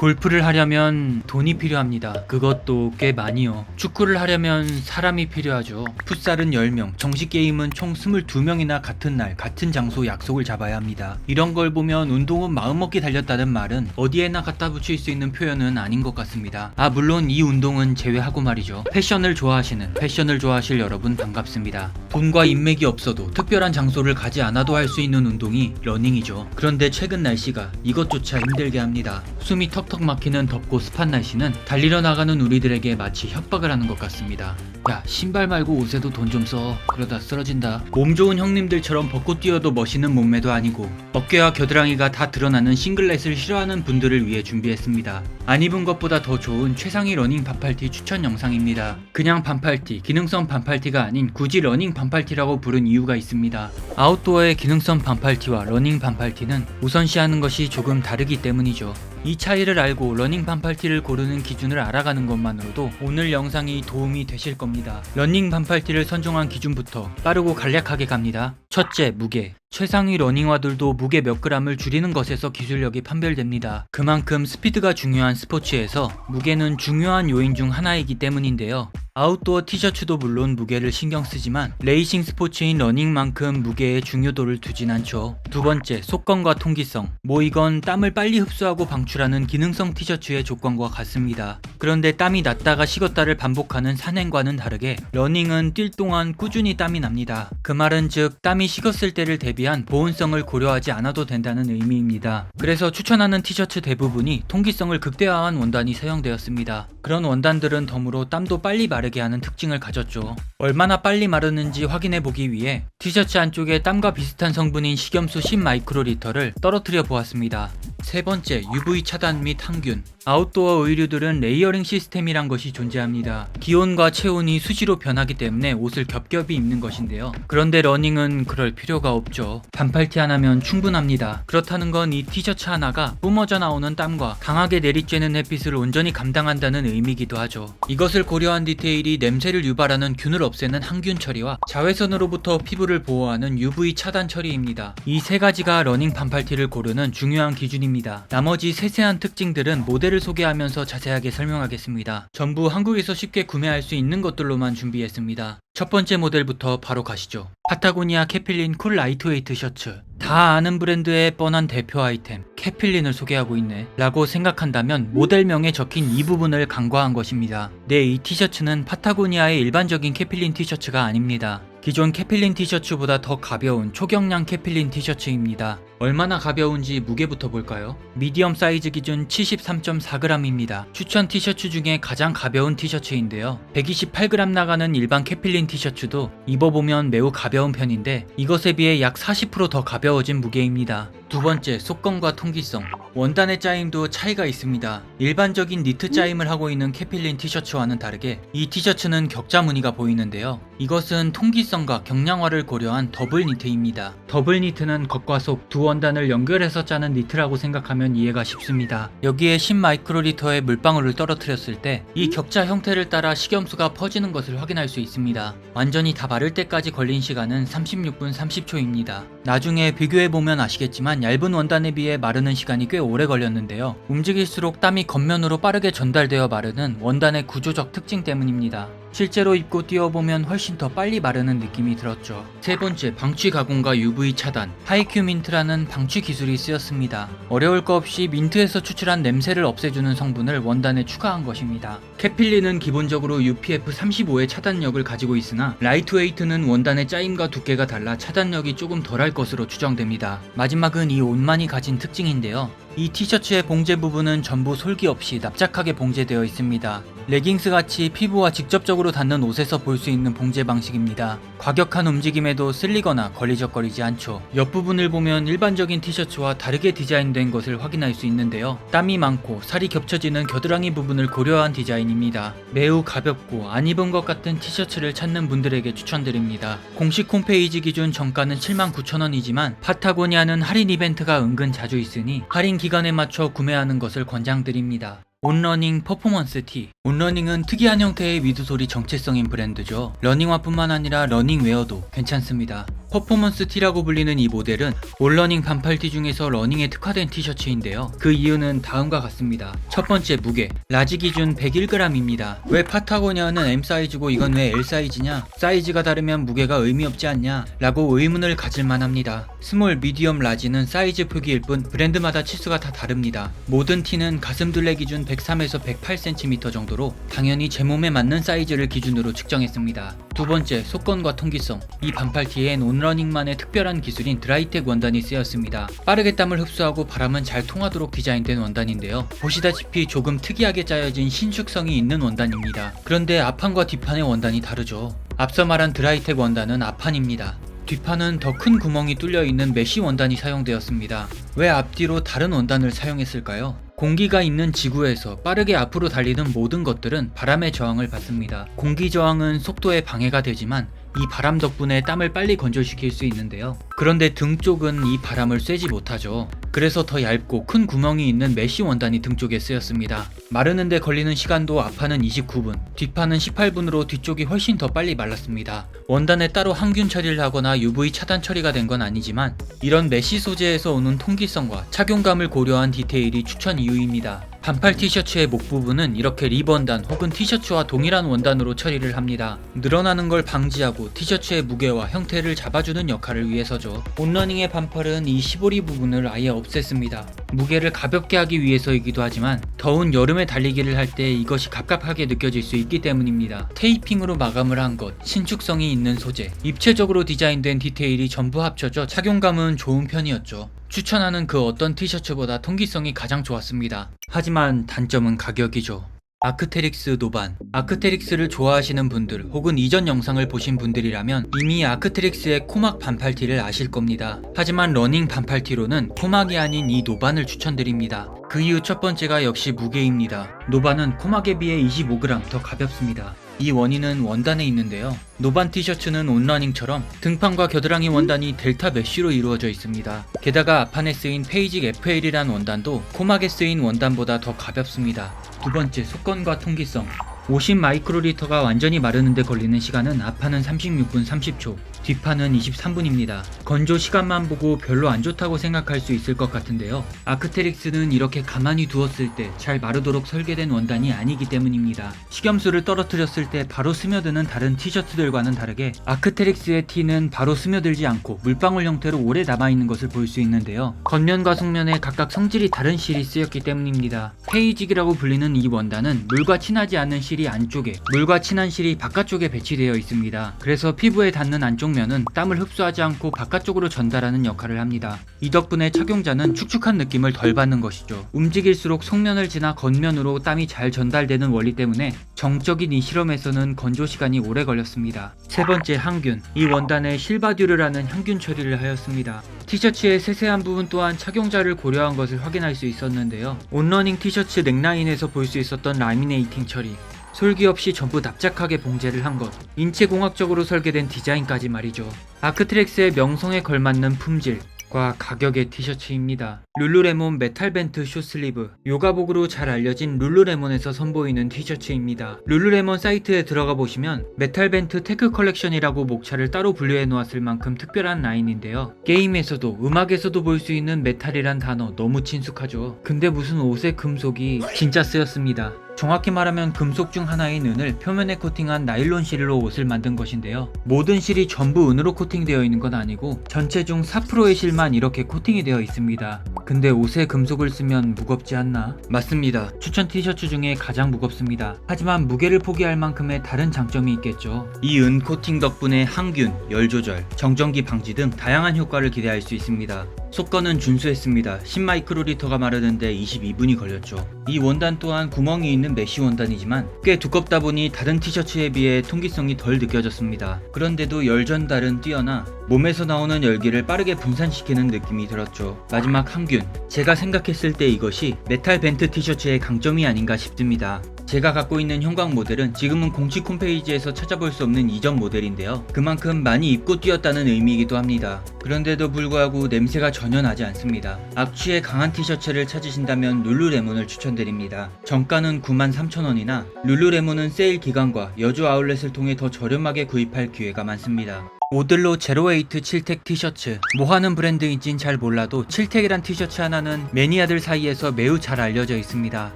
골프를 하려면 돈이 필요합니다. 그것도 꽤 많이요. 축구를 하려면 사람이 필요하죠. 풋살은 10명, 정식 게임은 총 22명이나 같은 날, 같은 장소 약속을 잡아야 합니다. 이런 걸 보면 운동은 마음먹기 달렸다는 말은 어디에나 갖다 붙일 수 있는 표현은 아닌 것 같습니다. 물론 이 운동은 제외하고 말이죠. 패션을 좋아하실 여러분 반갑습니다. 돈과 인맥이 없어도 특별한 장소를 가지 않아도 할 수 있는 운동이 러닝이죠. 그런데 최근 날씨가 이것조차 힘들게 합니다. 숨이 턱턱 막히는 덥고 습한 날씨는 달리러 나가는 우리들에게 마치 협박을 하는 것 같습니다. 야, 신발 말고 옷에도 돈 좀 써. 그러다 쓰러진다. 몸 좋은 형님들처럼 벗고 뛰어도 멋있는 몸매도 아니고 어깨와 겨드랑이가 다 드러나는 싱글렛을 싫어하는 분들을 위해 준비했습니다. 안 입은 것보다 더 좋은 최상위 러닝 반팔티 추천 영상입니다. 그냥 반팔티, 기능성 반팔티가 아닌 굳이 러닝 반팔티라고 부른 이유가 있습니다. 아웃도어의 기능성 반팔티와 러닝 반팔티는 우선시하는 것이 조금 다르기 때문이죠. 이 차이를 알고 러닝 반팔티를 고르는 기준을 알아가는 것만으로도 오늘 영상이 도움이 되실 겁니다. 러닝 반팔티를 선정한 기준부터 빠르고 간략하게 갑니다. 첫째, 무게. 최상위 러닝화들도 무게 몇 g을 줄이는 것에서 기술력이 판별됩니다. 그만큼 스피드가 중요한 스포츠에서 무게는 중요한 요인 중 하나이기 때문인데요. 아웃도어 티셔츠도 물론 무게를 신경 쓰지만 레이싱 스포츠인 러닝만큼 무게의 중요도를 두진 않죠. 두 번째, 속건과 통기성. 이건 땀을 빨리 흡수하고 방출하는 기능성 티셔츠의 조건과 같습니다. 그런데 땀이 났다가 식었다를 반복하는 산행과는 다르게 러닝은 뛸 동안 꾸준히 땀이 납니다. 그 말은 즉 땀이 식었을 때를 대비한 보온성을 고려하지 않아도 된다는 의미입니다. 그래서 추천하는 티셔츠 대부분이 통기성을 극대화한 원단이 사용되었습니다. 그런 원단들은 덤으로 땀도 빨리 마르게 하는 특징을 가졌죠. 얼마나 빨리 마르는지 확인해 보기 위해 티셔츠 안쪽에 땀과 비슷한 성분인 식염수 10마이크로리터를 떨어뜨려 보았습니다. 세 번째, UV 차단 및 항균. 아웃도어 의류들은 레이어링 시스템이란 것이 존재합니다. 기온과 체온이 수시로 변하기 때문에 옷을 겹겹이 입는 것인데요. 그런데 러닝은 그럴 필요가 없죠. 반팔티 하나면 충분합니다. 그렇다는 건 이 티셔츠 하나가 뿜어져 나오는 땀과 강하게 내리쬐는 햇빛을 온전히 감당한다는 의미이기도 하죠. 이것을 고려한 디테일이 냄새를 유발하는 균을 없애는 항균 처리와 자외선으로부터 피부를 보호하는 UV 차단 처리입니다. 이 세 가지가 러닝 반팔티를 고르는 중요한 기준입니다. 나머지 세세한 특징들은 모델을 소개하면서 자세하게 설명하겠습니다. 전부 한국에서 쉽게 구매할 수 있는 것들로만 준비했습니다. 첫 번째 모델부터 바로 가시죠. 파타고니아 캐필린 쿨 라이트웨이트 셔츠. 다 아는 브랜드의 뻔한 대표 아이템 캐필린을 소개하고 있네 라고 생각한다면 모델명에 적힌 이 부분을 간과한 것입니다. 네, 이 티셔츠는 파타고니아의 일반적인 캐필린 티셔츠가 아닙니다. 기존 캐필린 티셔츠보다 더 가벼운 초경량 캐필린 티셔츠입니다. 얼마나 가벼운지 무게부터 볼까요? 미디엄 사이즈 기준 73.4g입니다. 추천 티셔츠 중에 가장 가벼운 티셔츠인데요. 128g 나가는 일반 캐필린 티셔츠도 입어보면 매우 가벼운 편인데 이것에 비해 약 40% 더 가벼워진 무게입니다. 두 번째, 속건과 통기성. 원단의 짜임도 차이가 있습니다. 일반적인 니트 짜임을 하고 있는 캐필린 티셔츠와는 다르게 이 티셔츠는 격자 무늬가 보이는데요. 이것은 통기성과 경량화를 고려한 더블 니트입니다. 더블 니트는 겉과 속 두 원단을 연결해서 짜는 니트라고 생각하면 이해가 쉽습니다. 여기에 10마이크로리터의 물방울을 떨어뜨렸을 때 이 격자 형태를 따라 식염수가 퍼지는 것을 확인할 수 있습니다. 완전히 다 마를 때까지 걸린 시간은 36분 30초입니다. 나중에 비교해보면 아시겠지만 얇은 원단에 비해 마르는 시간이 꽤 오래 걸렸는데요. 움직일수록 땀이 겉면으로 빠르게 전달되어 마르는 원단의 구조적 특징 때문입니다. 실제로 입고 뛰어보면 훨씬 더 빨리 마르는 느낌이 들었죠. 세 번째, 방취 가공과 UV 차단. 하이큐 민트라는 방취 기술이 쓰였습니다. 어려울 거 없이 민트에서 추출한 냄새를 없애주는 성분을 원단에 추가한 것입니다. 캐필린은 기본적으로 UPF 35의 차단력을 가지고 있으나 라이트웨이트는 원단의 짜임과 두께가 달라 차단력이 조금 덜할 것으로 추정됩니다. 마지막은 이 옷만이 가진 특징인데요. 이 티셔츠의 봉제 부분은 전부 솔기 없이 납작하게 봉제되어 있습니다. 레깅스 같이 피부와 직접적으로 닿는 옷에서 볼 수 있는 봉제 방식입니다. 과격한 움직임에도 쓸리거나 걸리적거리지 않죠. 옆부분을 보면 일반적인 티셔츠와 다르게 디자인된 것을 확인할 수 있는데요. 땀이 많고 살이 겹쳐지는 겨드랑이 부분을 고려한 디자인입니다. 매우 가볍고 안 입은 것 같은 티셔츠를 찾는 분들에게 추천드립니다. 공식 홈페이지 기준 정가는 79,000원이지만 파타고니아는 할인 이벤트가 은근 자주 있으니 할인 기간에 맞춰 구매하는 것을 권장드립니다. 온러닝 퍼포먼스 티. 온러닝은 특이한 형태의 미드솔이 정체성인 브랜드죠. 러닝화뿐만 아니라 러닝웨어도 괜찮습니다. 퍼포먼스 티라고 불리는 이 모델은 온러닝 반팔티 중에서 러닝에 특화된 티셔츠인데요. 그 이유는 다음과 같습니다. 첫 번째, 무게. 라지 기준 101g입니다. 왜 파타고니아는 M 사이즈고 이건 왜 L 사이즈냐? 사이즈가 다르면 무게가 의미 없지 않냐? 라고 의문을 가질만 합니다. 스몰, 미디엄, 라지는 사이즈 표기일 뿐 브랜드마다 치수가 다 다릅니다. 모든 티는 가슴 둘레 기준 103에서 108cm 정도로 당연히 제 몸에 맞는 사이즈를 기준으로 측정했습니다. 두 번째, 속건과 통기성. 이 반팔티엔 온러닝만의 특별한 기술인 드라이텍 원단이 쓰였습니다. 빠르게 땀을 흡수하고 바람은 잘 통하도록 디자인된 원단인데요. 보시다시피 조금 특이하게 짜여진 신축성이 있는 원단입니다. 그런데 앞판과 뒷판의 원단이 다르죠. 앞서 말한 드라이텍 원단은 앞판입니다. 뒷판은 더 큰 구멍이 뚫려 있는 메쉬 원단이 사용되었습니다. 왜 앞뒤로 다른 원단을 사용했을까요? 공기가 있는 지구에서 빠르게 앞으로 달리는 모든 것들은 바람의 저항을 받습니다. 공기 저항은 속도에 방해가 되지만 이 바람 덕분에 땀을 빨리 건조시킬 수 있는데요. 그런데 등 쪽은 이 바람을 쐬지 못하죠. 그래서 더 얇고 큰 구멍이 있는 메쉬 원단이 등 쪽에 쓰였습니다. 마르는데 걸리는 시간도 앞판은 29분, 뒷판은 18분으로 뒤쪽이 훨씬 더 빨리 말랐습니다. 원단에 따로 항균 처리를 하거나 UV 차단 처리가 된 건 아니지만 이런 메쉬 소재에서 오는 통기성과 착용감을 고려한 디테일이 추천 이유입니다. 반팔 티셔츠의 목 부분은 이렇게 립원단 혹은 티셔츠와 동일한 원단으로 처리를 합니다. 늘어나는 걸 방지하고 티셔츠의 무게와 형태를 잡아주는 역할을 위해서죠. 온러닝의 반팔은 이 시보리 부분을 아예 없앴습니다. 무게를 가볍게 하기 위해서이기도 하지만 더운 여름에 달리기를 할 때 이것이 갑갑하게 느껴질 수 있기 때문입니다. 테이핑으로 마감을 한 것, 신축성이 있는 소재, 입체적으로 디자인된 디테일이 전부 합쳐져 착용감은 좋은 편이었죠. 추천하는 그 어떤 티셔츠보다 통기성이 가장 좋았습니다. 하지만 단점은 가격이죠. 아크테릭스 노반. 아크테릭스를 좋아하시는 분들 혹은 이전 영상을 보신 분들이라면 이미 아크테릭스의 코막 반팔티를 아실 겁니다. 하지만 러닝 반팔티로는 코막이 아닌 이 노반을 추천드립니다. 그 이유 첫 번째가 역시 무게입니다. 노반은 코막에 비해 25g 더 가볍습니다. 이 원인은 원단에 있는데요. 노반 티셔츠는 온러닝처럼 등판과 겨드랑이 원단이 델타 메쉬로 이루어져 있습니다. 게다가 앞판에 쓰인 페이직 FL이란 원단도 코막에 쓰인 원단보다 더 가볍습니다. 두 번째, 속건과 통기성. 50 마이크로리터가 완전히 마르는데 걸리는 시간은 앞판은 36분 30초, 뒷판은 23분입니다. 건조 시간만 보고 별로 안 좋다고 생각할 수 있을 것 같은데요. 아크테릭스는 이렇게 가만히 두었을 때 잘 마르도록 설계된 원단이 아니기 때문입니다. 식염수를 떨어뜨렸을 때 바로 스며드는 다른 티셔츠들과는 다르게 아크테릭스의 티는 바로 스며들지 않고 물방울 형태로 오래 남아있는 것을 볼 수 있는데요. 겉면과 속면에 각각 성질이 다른 실이 쓰였기 때문입니다. 페이직이라고 불리는 이 원단은 물과 친하지 않는 실이 안쪽에, 물과 친한 실이 바깥쪽에 배치되어 있습니다. 그래서 피부에 닿는 안쪽 면은 땀을 흡수하지 않고 바깥쪽으로 전달하는 역할을 합니다. 이 덕분에 착용자는 축축한 느낌을 덜 받는 것이죠. 움직일수록 속면을 지나 겉면으로 땀이 잘 전달되는 원리 때문에 정적인 이 실험에서는 건조 시간이 오래 걸렸습니다. 세 번째, 항균. 이 원단에 실바듀르라는 항균 처리를 하였습니다. 티셔츠의 세세한 부분 또한 착용자를 고려한 것을 확인할 수 있었는데요. 온러닝 티셔츠 넥라인에서 볼 수 있었던 라미네이팅 처리, 솔기 없이 전부 납작하게 봉제를 한 것, 인체공학적으로 설계된 디자인까지 말이죠. 아크트렉스의 명성에 걸맞는 품질과 가격의 티셔츠입니다. 룰루레몬 메탈벤트 숏슬리브. 요가복으로 잘 알려진 룰루레몬에서 선보이는 티셔츠입니다. 룰루레몬 사이트에 들어가 보시면 메탈벤트 테크 컬렉션이라고 목차를 따로 분류해 놓았을 만큼 특별한 라인인데요. 게임에서도 음악에서도 볼 수 있는 메탈이란 단어 너무 친숙하죠. 근데 무슨 옷에 금속이 진짜 쓰였습니다. 정확히 말하면 금속 중 하나인 은을 표면에 코팅한 나일론 실로 옷을 만든 것인데요. 모든 실이 전부 은으로 코팅되어 있는 건 아니고 전체 중 4%의 실만 이렇게 코팅이 되어 있습니다. 근데 옷에 금속을 쓰면 무겁지 않나? 맞습니다. 추천 티셔츠 중에 가장 무겁습니다. 하지만 무게를 포기할 만큼의 다른 장점이 있겠죠. 이 은 코팅 덕분에 항균, 열 조절, 정전기 방지 등 다양한 효과를 기대할 수 있습니다. 속건은 준수했습니다. 10마이크로리터가 마르는데 22분이 걸렸죠. 이 원단 또한 구멍이 있는 메쉬 원단이지만 꽤 두껍다 보니 다른 티셔츠에 비해 통기성이 덜 느껴졌습니다. 그런데도 열 전달은 뛰어나 몸에서 나오는 열기를 빠르게 분산시키는 느낌이 들었죠. 마지막 항균. 제가 생각했을 때 이것이 메탈 벤트 티셔츠의 강점이 아닌가 싶습니다. 제가 갖고 있는 형광 모델은 지금은 공식 홈페이지에서 찾아볼 수 없는 이전 모델인데요. 그만큼 많이 입고 뛰었다는 의미이기도 합니다. 그런데도 불구하고 냄새가 전혀 나지 않습니다. 악취에 강한 티셔츠를 찾으신다면 룰루레몬을 추천드립니다. 정가는 93,000원이나 룰루레몬은 세일 기간과 여주 아울렛을 통해 더 저렴하게 구입할 기회가 많습니다. 오들로 제로웨이트 칠텍 티셔츠. 뭐 하는 브랜드인진 잘 몰라도 칠텍이란 티셔츠 하나는 매니아들 사이에서 매우 잘 알려져 있습니다.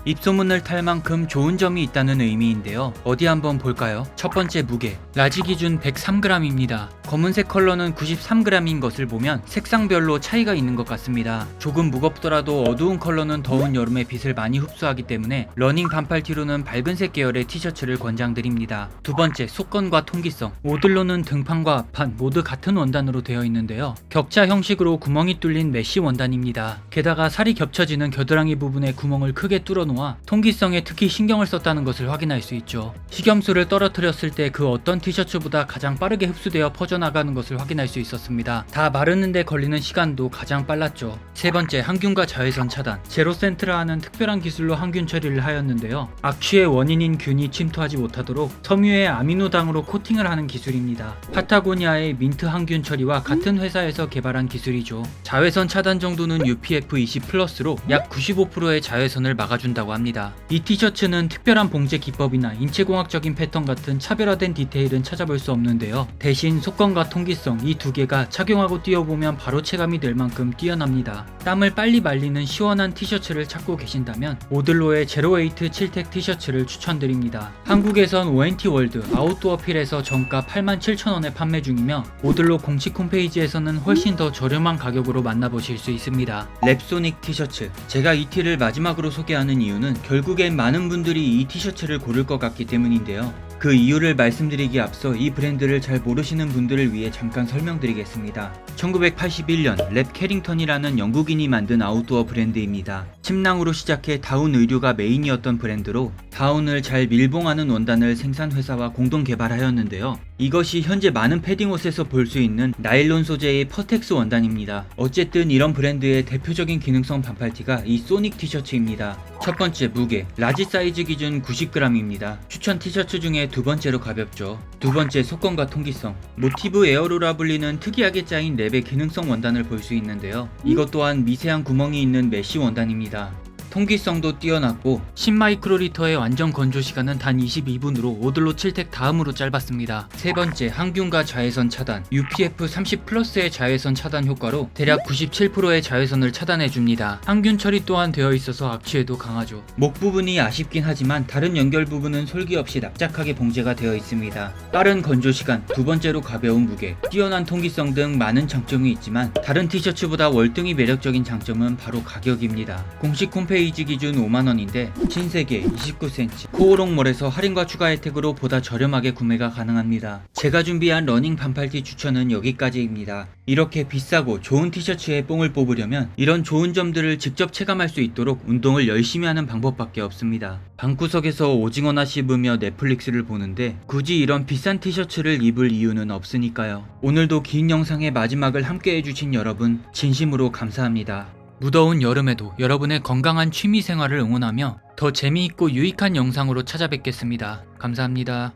입소문을 탈 만큼 좋은 점이 있다는 의미인데요. 어디 한번 볼까요? 첫 번째 무게. 라지 기준 103g입니다. 검은색 컬러는 93g인 것을 보면 색상별로 차이가 있는 것 같습니다. 조금 무겁더라도 어두운 컬러는 더운 여름에 빛을 많이 흡수하기 때문에 러닝 반팔티로는 밝은색 계열의 티셔츠를 권장드립니다. 두 번째, 속건과 통기성. 오들로는 등판과 앞판 모두 같은 원단으로 되어 있는데요. 격자 형식으로 구멍이 뚫린 메쉬 원단입니다. 게다가 살이 겹쳐지는 겨드랑이 부분에 구멍을 크게 뚫어 놓아 통기성에 특히 신경을 썼다는 것을 확인할 수 있죠. 식염수를 떨어뜨렸을 때 그 어떤 티셔츠보다 가장 빠르게 흡수되어 퍼져나가는 것을 확인할 수 있었습니다. 다 마르는데 걸리는 시간도 가장 빨랐죠. 세 번째, 항균과 자외선 차단. 제로센트라 는 특별한 기술로 항균 처리를 하였는데요. 악취의 원인인 균이 침투하지 못하도록 섬유에 아미노당으로 코팅을 하는 기술입니다. 파타고니아의 민트 항균 처리와 같은 회사에서 개발한 기술이죠. 자외선 차단 정도는 UPF 20+로 약 95%의 자외선을 막아준다고 합니다. 이 티셔츠는 특별한 봉제 기법이나 인체공학적인 패턴 같은 차별화된 디테일은 찾아볼 수 없는데요. 대신 속건과 통기성 이 두 개가 착용하고 뛰어보면 바로 체감이 될 만큼 뛰어납니다. 땀을 빨리 말리는 시원한 티셔츠를 찾고 계신다면 오들로의 제로웨이트 칠텍 티셔츠를 추천드립니다. 한국에선 ONT 월드 아웃도어필에서 정가 87,000원에 판매 중이며 오들로 공식 홈페이지에서는 훨씬 더 저렴한 가격으로 만나보실 수 있습니다. 랩소닉 티셔츠. 제가 이 티를 마지막으로 소개하는 이유는 결국엔 많은 분들이 이 티셔츠를 고를 것 같기 때문인데요. 그 이유를 말씀드리기에 앞서 이 브랜드를 잘 모르시는 분들을 위해 잠깐 설명드리겠습니다. 1981년 랩 캐링턴이라는 영국인이 만든 아웃도어 브랜드입니다. 침낭으로 시작해 다운 의류가 메인이었던 브랜드로 다운을 잘 밀봉하는 원단을 생산 회사와 공동 개발하였는데요. 이것이 현재 많은 패딩옷에서 볼 수 있는 나일론 소재의 퍼텍스 원단입니다. 어쨌든 이런 브랜드의 대표적인 기능성 반팔티가 이 소닉 티셔츠입니다. 첫 번째, 무게. 라지 사이즈 기준 90g입니다. 추천 티셔츠 중에 두 번째로 가볍죠. 두 번째, 속건과 통기성. 모티브 에어로라 불리는 특이하게 짜인 랩의 기능성 원단을 볼 수 있는데요. 이것 또한 미세한 구멍이 있는 메쉬 원단입니다. 통기성도 뛰어났고 10마이크로리터의 완전 건조 시간은 단 22분으로 오들로 칠텍 다음으로 짧았습니다. 세 번째, 항균과 자외선 차단. UPF 30+의 자외선 차단 효과로 대략 97%의 자외선을 차단해줍니다. 항균 처리 또한 되어 있어서 악취에도 강하죠. 목 부분이 아쉽긴 하지만 다른 연결 부분은 솔기 없이 납작하게 봉제가 되어 있습니다. 빠른 건조 시간, 두 번째로 가벼운 무게, 뛰어난 통기성 등 많은 장점이 있지만 다른 티셔츠보다 월등히 매력적인 장점은 바로 가격입니다. 공식 홈페이지 기준 5만원인데 신세계 29cm 코오롱몰에서 할인과 추가 혜택으로 보다 저렴하게 구매가 가능합니다. 제가 준비한 러닝 반팔티 추천은 여기까지입니다. 이렇게 비싸고 좋은 티셔츠에 뽕을 뽑으려면 이런 좋은 점들을 직접 체감할 수 있도록 운동을 열심히 하는 방법밖에 없습니다. 방구석에서 오징어나 씹으며 넷플릭스를 보는데 굳이 이런 비싼 티셔츠를 입을 이유는 없으니까요. 오늘도 긴 영상의 마지막을 함께 해주신 여러분 진심으로 감사합니다. 무더운 여름에도 여러분의 건강한 취미 생활을 응원하며 더 재미있고 유익한 영상으로 찾아뵙겠습니다. 감사합니다.